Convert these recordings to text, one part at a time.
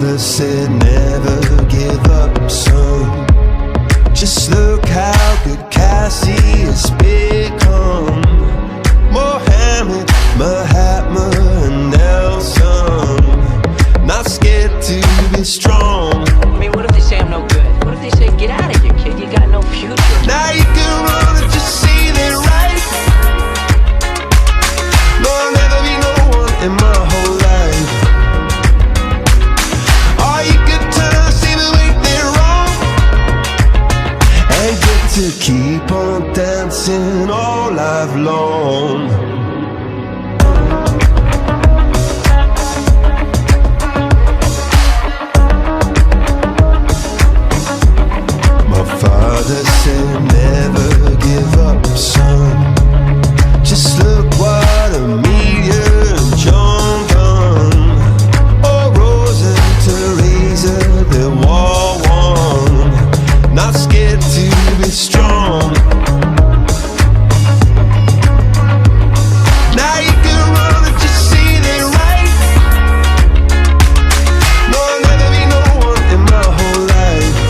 father said never give up, son. Just look how good Cassie has become. Mohammed, Mahatma, and Nelson. Not scared to be strong. I mean, what if they say I'm no good? What if they say, get out of here, kid, you got no future? Now you can run and just see they're right. No, I'll never be no one in my whole life. Or you could turn, see the way they're wrong, and get to keep on dancing all life long. Father said never give up, son. Just look what Amelia and John done. Oh, Rose and Teresa, they war won. Not scared to be strong. Now you can run and just see they're right. No, I'll never be no one in my whole life.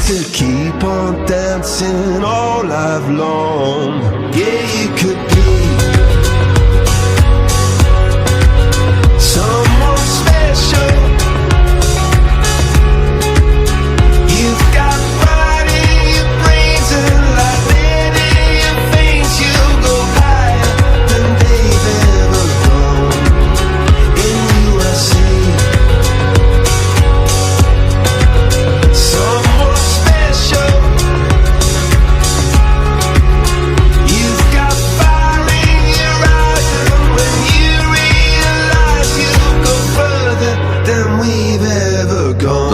To keep on dancing all life long. Yeah, you could be someone special. You've got pride in your brains and like lead in your veins. You'll go higher than they've ever gone. In you I see someone special. You've got fire in your eyes, and when you realize you'll go further than we've ever gone.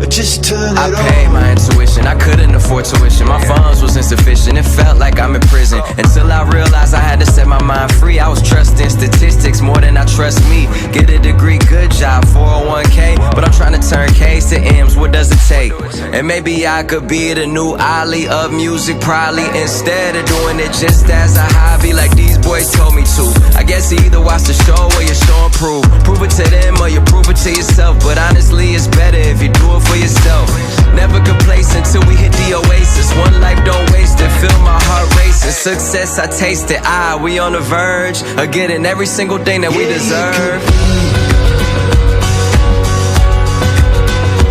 Look, just turn it on. I paid my intuition, I couldn't afford tuition. My funds was insufficient, it felt like I'm in prison. Until I realized I had to set my mind free. I was trusting statistics more than I trust me. Get a degree, good job, 401k. But I'm trying to turn K's to M's, what does it take? And maybe I could be the new Ali of music, probably. Instead of doing it just as a hobby like these boys told me to. I guess you either watch the show or you show and prove. Prove it to them or you prove it to yourself. But honestly, it's better if you do it for yourself. Never complacent till we hit the oasis. One life, don't waste it, feel my heart racing. Success, I taste it, we on the verge of getting every single thing that we deserve.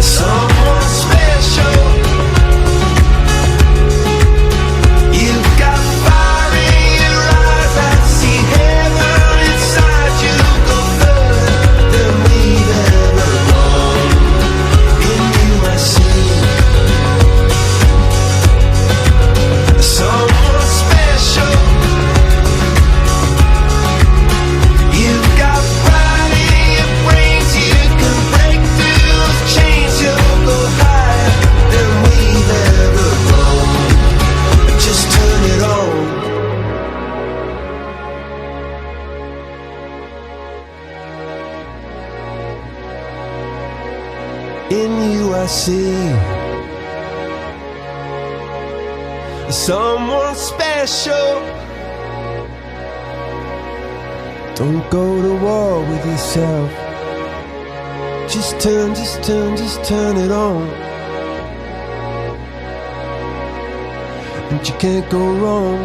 Someone special. You've got fire in your eyes, I see heaven inside you. Go further than we've ever gone. In you I see someone special. You've got pride in your brains, you can break through those chains. You'll go higher than we've ever gone. Just turn it on. In you I see someone special. Don't go to war with yourself. Just turn it on. And you can't go wrong.